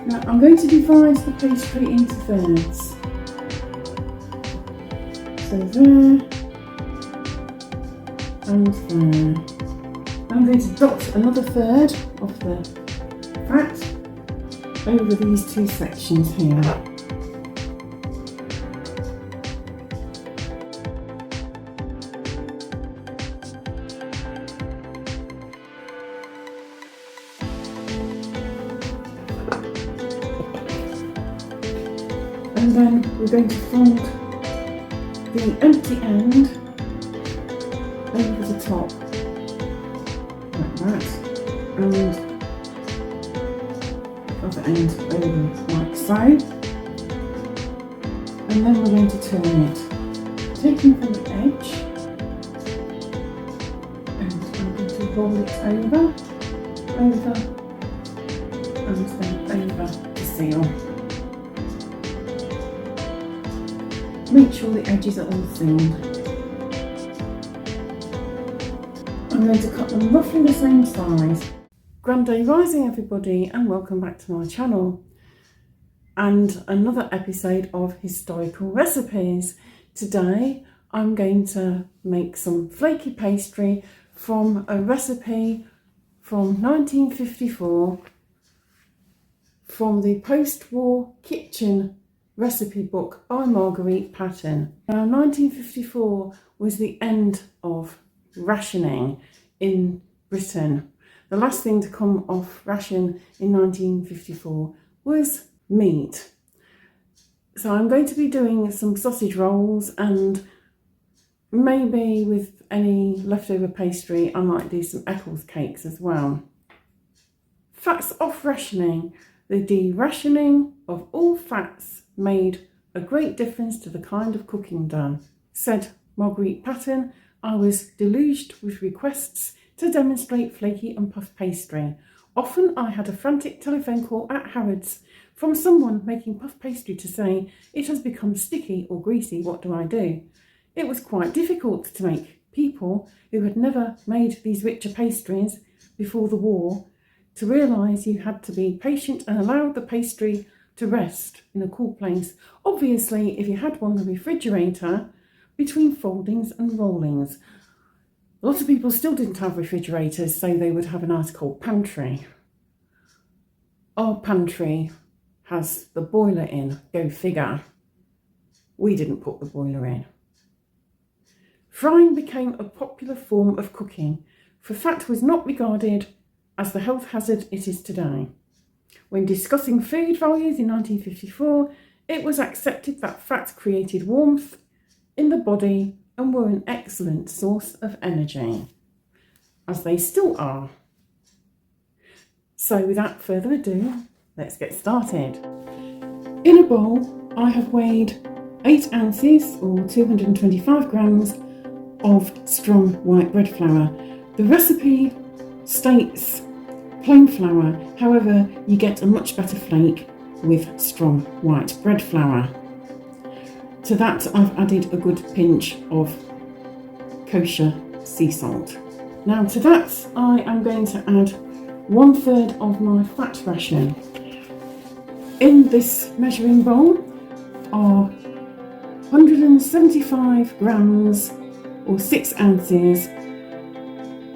Now I'm going to divide the pastry into thirds. So there and there. I'm going to dot another third of the fat over these two sections here. And then we're going to fold the empty end over the top, like that, and the other end over like so. And then we're going to turn it, taking from the edge, and I'm going to roll it over, and then over to seal. Make sure the edges are all sealed. I'm going to cut them roughly the same size. Grand Day Rising everybody, and welcome back to my channel and another episode of historical recipes. Today I'm going to make some flaky pastry from a recipe from 1954 from the post-war kitchen recipe book by Marguerite Patten. Now 1954 was the end of rationing in Britain. The last thing to come off ration in 1954 was meat. So I'm going to be doing some sausage rolls, and maybe with any leftover pastry I might do some Eccles cakes as well. Fats off rationing. The de-rationing of all fats made a great difference to the kind of cooking done. Said Marguerite Patten, I was deluged with requests to demonstrate flaky and puff pastry. Often I had a frantic telephone call at Harrods from someone making puff pastry to say, it has become sticky or greasy, what do I do? It was quite difficult to make people who had never made these richer pastries before the war to realise you had to be patient and allow the pastry to rest in a cool place. Obviously, if you had one in the refrigerator between foldings and rollings. A lot of people still didn't have refrigerators, so they would have an ice cold pantry. Our pantry has the boiler in, go figure. We didn't put the boiler in. Frying became a popular form of cooking, for fat was not regarded as the health hazard it is today. When discussing food values in 1954, it was accepted that fats created warmth in the body and were an excellent source of energy, as they still are. So without further ado, let's get started. In a bowl, I have weighed 8 ounces or 225 grams of strong white bread flour. The recipe states plain flour, however you get a much better flake with strong white bread flour. To that I've added a good pinch of kosher sea salt. Now to that I am going to add 1/3 of my fat ration. In this measuring bowl are 175 grams or 6 ounces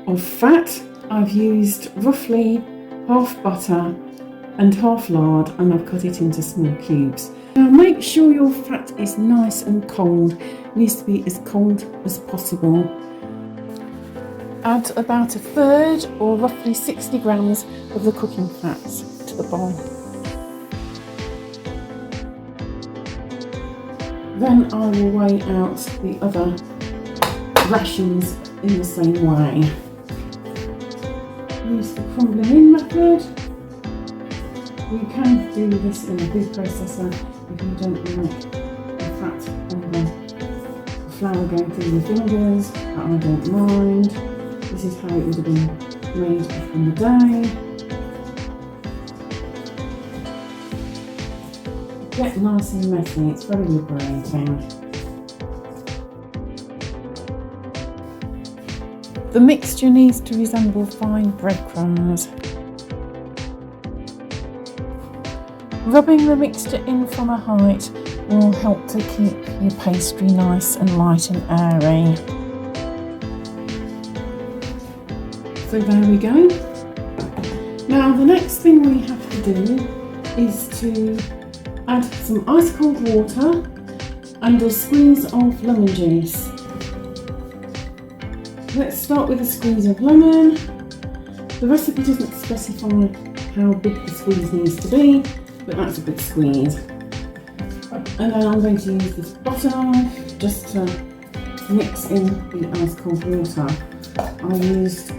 of fat. I've used roughly half butter and half lard, and I've cut it into small cubes. Now make sure your fat is nice and cold. It needs to be as cold as possible. Add about 1/3 or roughly 60 grams of the cooking fats to the bowl. Then I will weigh out the other rations in the same way. Use the crumbling in method. You can do this in a food processor if you don't like the fat and the flour going through your fingers, but I don't mind. This is how it would have been made back in the day. Get nice and messy, it's very liberating. The mixture needs to resemble fine breadcrumbs. Rubbing the mixture in from a height will help to keep your pastry nice and light and airy. So there we go. Now the next thing we have to do is to add some ice cold water and a squeeze of lemon juice. Let's start with a squeeze of lemon. The recipe doesn't specify how big the squeeze needs to be, but that's a good squeeze. And then I'm going to use this butter knife just to mix in the ice cold water. I used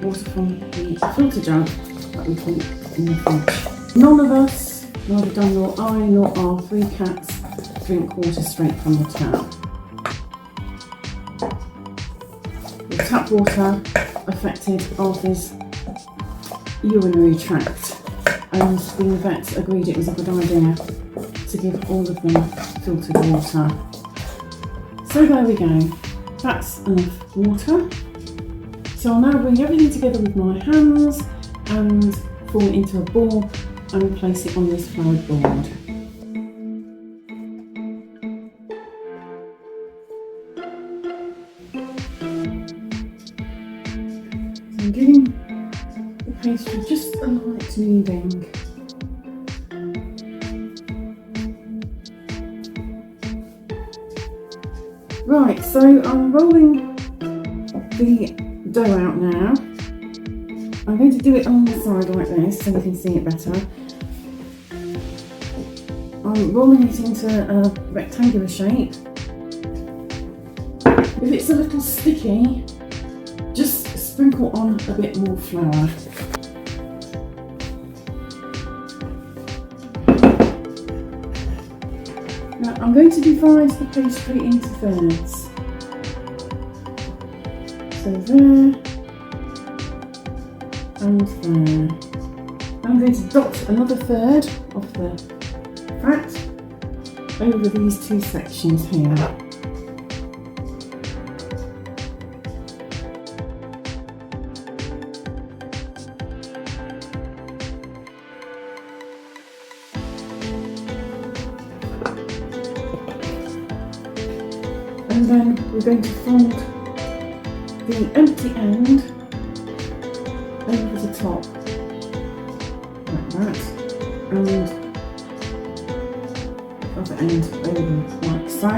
water from the filter jug that we keep in the fridge. None of us, neither Dan nor I nor our 3 cats, drink water straight from the tap. The tap water affected Arthur's urinary tract, and the vet agreed it was a good idea to give all of them filtered water. So there we go, that's enough water. So I'll now bring everything together with my hands and form it into a ball and place it on this floured board. So I'm giving the pastry just a light kneading. Right, so I'm rolling the dough out now. I'm going to do it on the side like this so you can see it better. I'm rolling it into a rectangular shape. If it's a little sticky, just sprinkle on a bit more flour. Now I'm going to divide the pastry into thirds. So there and there. I'm going to dot another third of the fat over these 2 sections here. And then we're going to fold the empty end over the top, like that, and the other end over like so.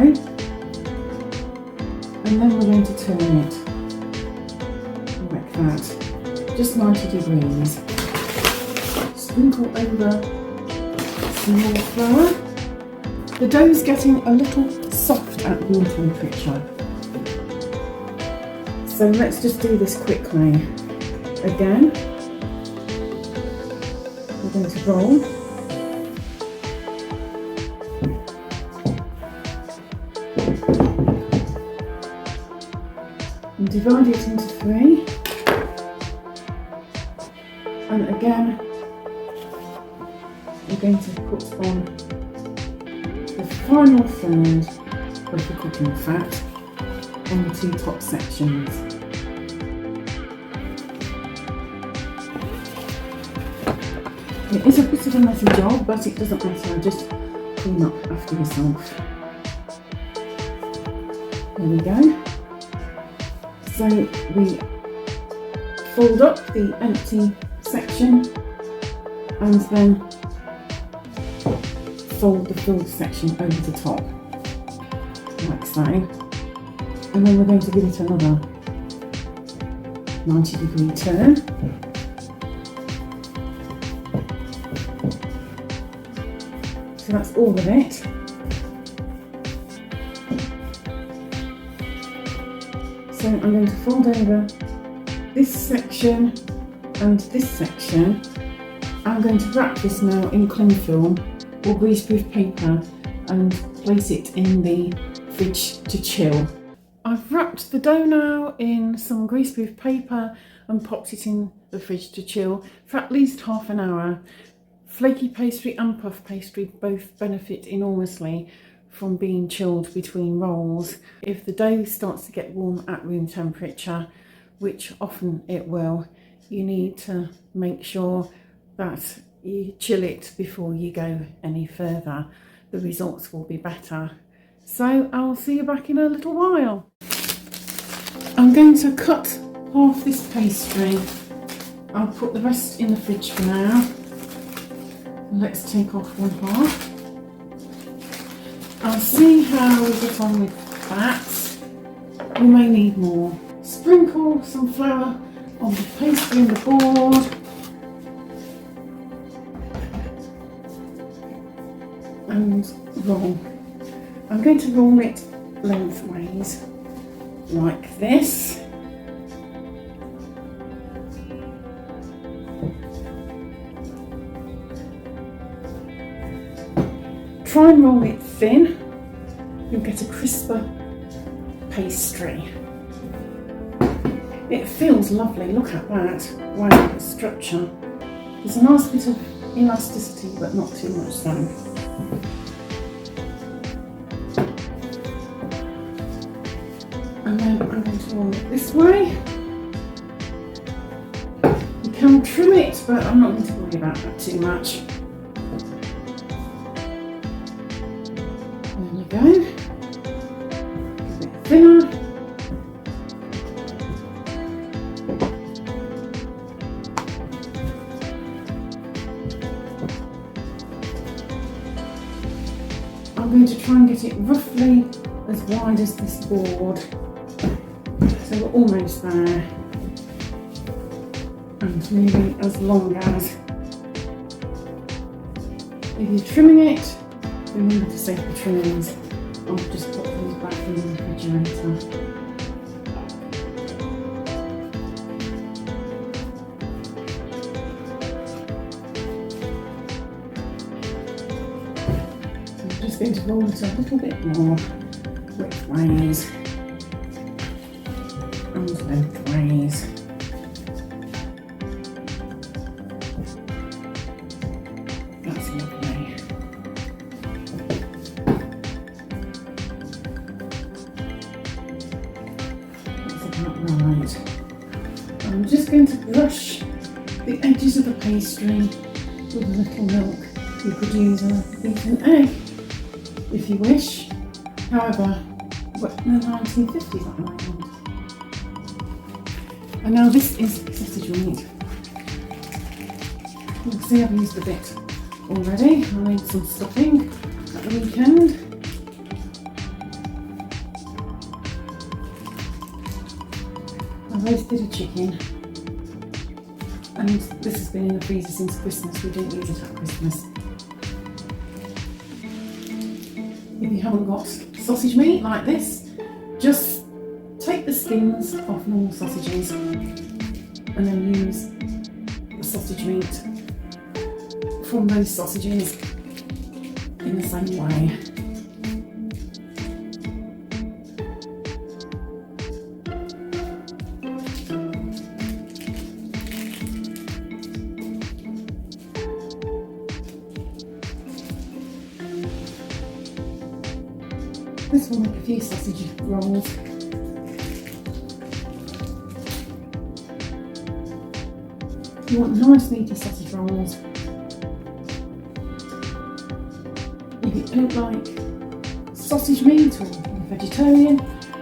And then we're going to turn it like that, just 90 degrees. Sprinkle over some more flour. The dough is getting a little soft at room temperature. So let's just do this quickly. Again, we're going to roll. And divide it into 3. And again, we're going to put on the final third of the cooking fat on the 2 top sections. It is a bit of a messy job, but it doesn't matter, just clean up after yourself. There we go. So we fold up the empty section and then fold the filled section over the top, like so. And then we're going to give it another 90-degree turn. So that's all of it. So I'm going to fold over this section and this section. I'm going to wrap this now in cling film or greaseproof paper and place it in the fridge to chill. I've wrapped the dough now in some greaseproof paper and popped it in the fridge to chill for at least half an hour. Flaky pastry and puff pastry both benefit enormously from being chilled between rolls. If the dough starts to get warm at room temperature, which often it will, you need to make sure that you chill it before you go any further, the results will be better. So I'll see you back in a little while. I'm going to cut half this pastry. I'll put the rest in the fridge for now. Let's take off one half. I'll see how we get on with that. We may need more. Sprinkle some flour on the pastry and the board. And roll. I'm going to roll it lengthways like this. Try and roll it thin, you'll get a crisper pastry. It feels lovely, look at that. Wow, the structure. There's a nice bit of elasticity, but not too much so. And then I'm going to roll it this way. You can trim it, but I'm not going to worry about that too much. Go. A bit thinner. I'm going to try and get it roughly as wide as this board. So we're almost there. And maybe as long as. If you're trimming it, remember to save the trimmings. I'll just put these back in the refrigerator. So I'm just going to roll it a little bit more widthways and lengthways. That's lovely. Right, I'm just going to brush the edges of the pastry with a little milk. You could use a beaten egg if you wish. However, we're in the 1950s at the moment. And now this is sausage meat. You'll see I've used a bit already. I made some stuffing at the weekend. I roasted a chicken, and this has been in the freezer since Christmas. We didn't use it at Christmas. If you haven't got sausage meat like this, just take the skins off normal sausages and then use the sausage meat from those sausages in the same way. This will make a few sausage rolls. You want nice meaty sausage rolls. If you don't like sausage meat or you're vegetarian,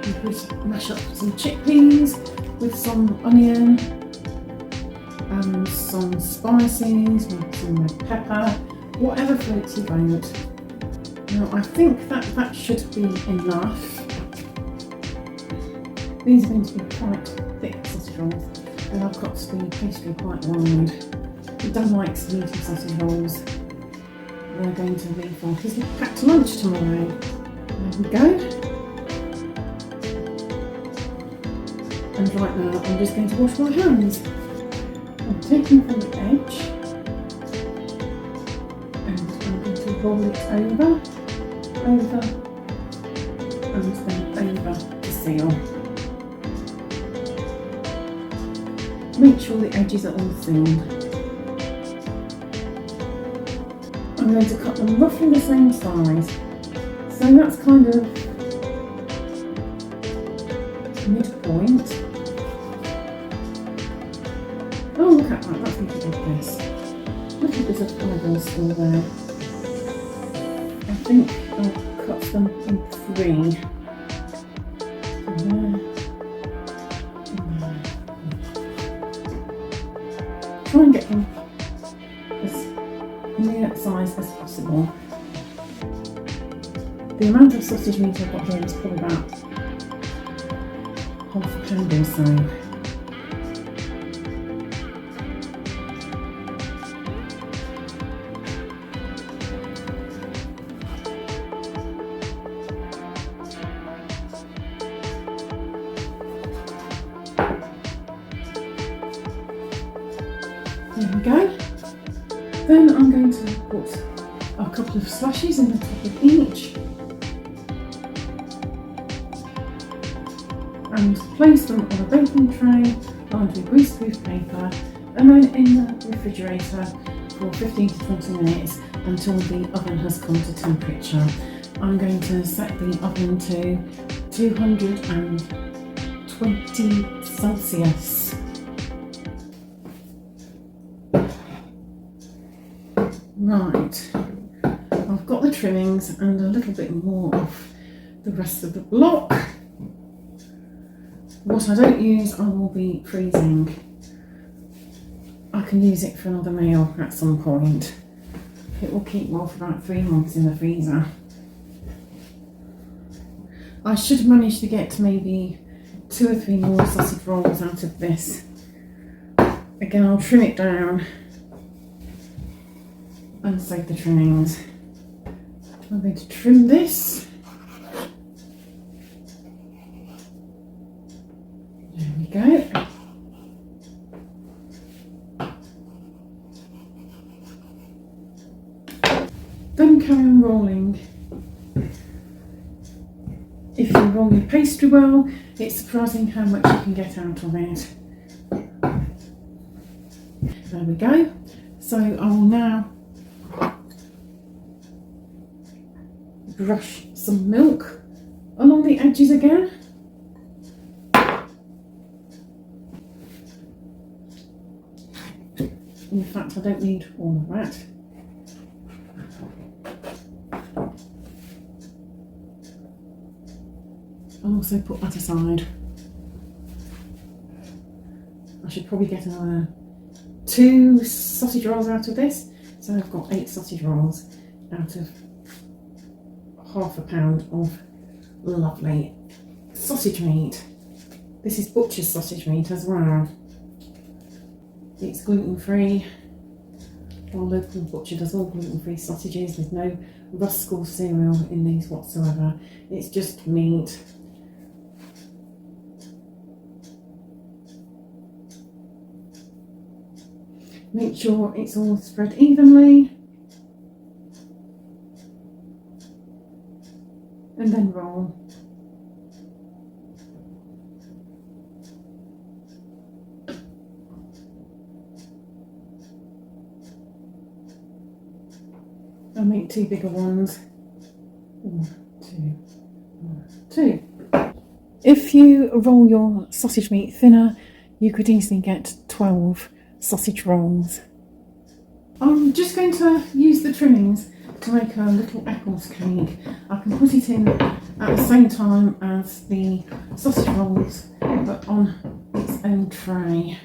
you could mash up some chickpeas with some onion and some spices, maybe some red pepper, whatever floats your boat. Now I think that should be enough. These are going to be quite thick sausage rolls, and I've got the pastry quite wide. Dan likes meaty sausage rolls. They're going to be for his packed lunch tomorrow. There we go. And right now I'm just going to wash my hands. I'm taking from the edge and I'm going to roll it over, and then over to seal. Make sure the edges are all sealed. I'm going to cut them roughly the same size. So that's kind of midpoint. Oh, look at that, that's a little bit of this. Little bit of eyeball still there. I think I'll cut them in 3. Try and get them as near size as possible. The amount of sausage meat I've got here is probably about half a pound or so. There we go. Then I'm going to put a couple of slashes in the top of each and place them on a baking tray lined with greaseproof paper and then in the refrigerator for 15 to 20 minutes until the oven has come to temperature. I'm going to set the oven to 220 Celsius. Right, I've got the trimmings and a little bit more of the rest of the block. What I don't use I will be freezing. I can use it for another meal at some point. It will keep well for about 3 months in the freezer. I should manage to get maybe 2 or 3 more sausage rolls out of this. Again, I'll trim it down and save the trimmings. I'm going to trim this. There we go. Then carry on rolling. If you roll your pastry well, it's surprising how much you can get out of it. There we go. So I will now brush some milk along the edges again. In fact, I don't need all of that. I'll also put that aside. I should probably get another 2 sausage rolls out of this. So I've got 8 sausage rolls out of half a pound of lovely sausage meat. This is butcher's sausage meat as well. It's gluten-free. Our local butcher does all gluten-free sausages. There's no rusk or cereal in these whatsoever. It's just meat. Make sure it's all spread evenly. And then roll. I'll make 2 bigger ones. 1, 2, 1, 2. If you roll your sausage meat thinner, you could easily get 12 sausage rolls. I'm just going to use the trimmings to make a little Eccles cake. I can put it in at the same time as the sausage rolls, but on its own tray.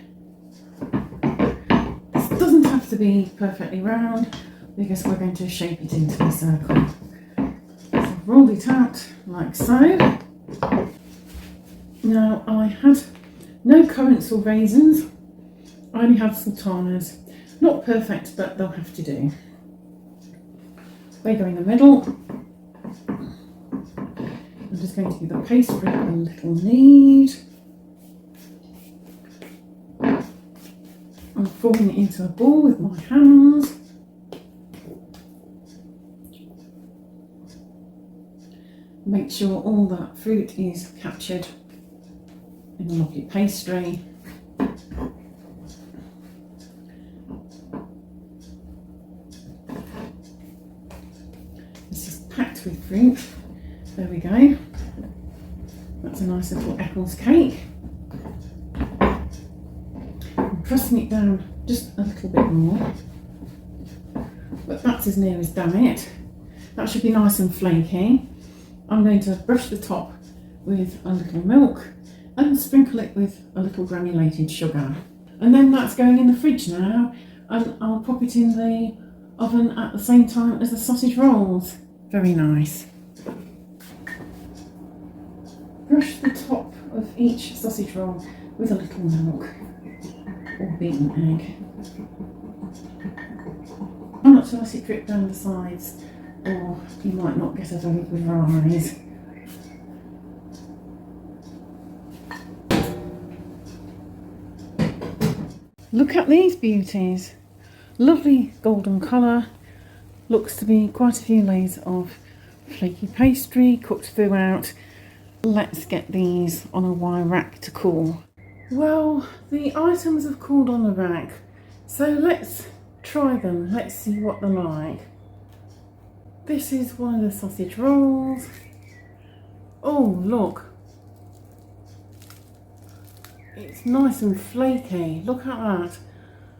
This doesn't have to be perfectly round because we're going to shape it into a circle. So I've rolled it out like so. Now I had no currants or raisins, I only had sultanas. Not perfect, but they'll have to do. They go in the middle. I'm just going to give the pastry a little knead. I'm forming it into a ball with my hands. Make sure all that fruit is captured in the lovely pastry. This is packed with fruit. There we go. That's a nice little Eccles cake. I'm pressing it down just a little bit more. but that's as near as damn it. That should be nice and flaky. I'm going to brush the top with a little milk and sprinkle it with a little granulated sugar. And then that's going in the fridge now, and I'll pop it in the oven at the same time as the sausage rolls. Very nice. Brush the top of each sausage roll with a little milk or beaten egg. Try not to let it drip down the sides, or you might not get a very good rise. Look at these beauties. Lovely golden colour. Looks to be quite a few layers of flaky pastry cooked throughout. Let's get these on a wire rack to cool. Well, the items have cooled on the rack, so let's try them. Let's see what they're like. This is one of the sausage rolls. Oh, look. It's nice and flaky. Look at that.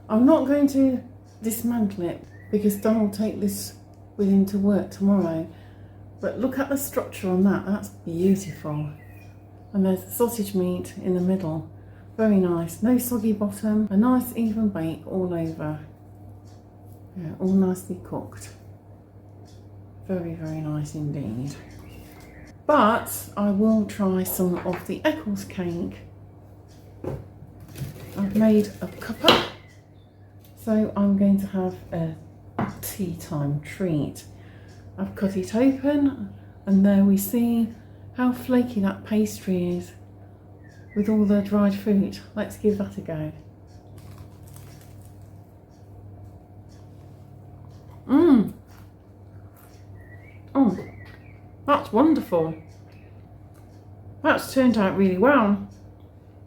I'm not going to dismantle it because Don will take this with him to work tomorrow. But look at the structure on that. That's beautiful. And there's the sausage meat in the middle. Very nice. No soggy bottom. A nice even bake all over. Yeah, all nicely cooked. Very, very nice indeed. But I will try some of the Eccles cake. I've made a cuppa, so I'm going to have a tea time treat. I've cut it open, and there we see how flaky that pastry is with all the dried fruit. Let's give that a go. Oh, that's wonderful. That's turned out really well.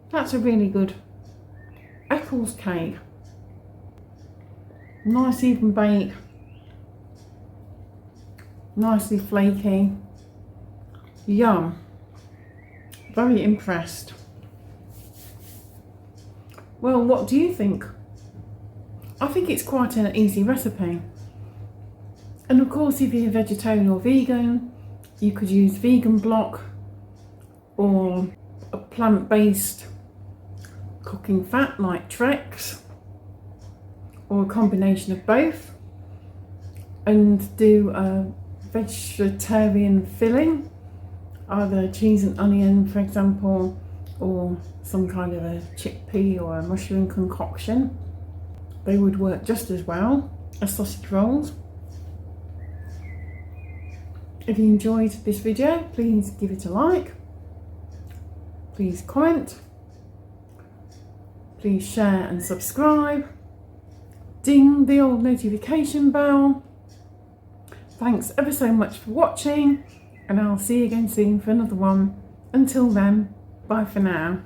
That's a really good Eccles cake. Nice even bake. Nicely flaky. Yum. Very impressed. Well, what do you think? I think it's quite an easy recipe. And of course, if you're vegetarian or vegan, you could use vegan block or a plant-based cooking fat like Trex, or a combination of both, and do a vegetarian filling, either cheese and onion for example, or some kind of a chickpea or a mushroom concoction. They would work just as well as sausage rolls. If you enjoyed this video, please give it a like, please comment, please share and subscribe, ding the old notification bell. Thanks ever so much for watching, and I'll see you again soon for another one. Until then, bye for now.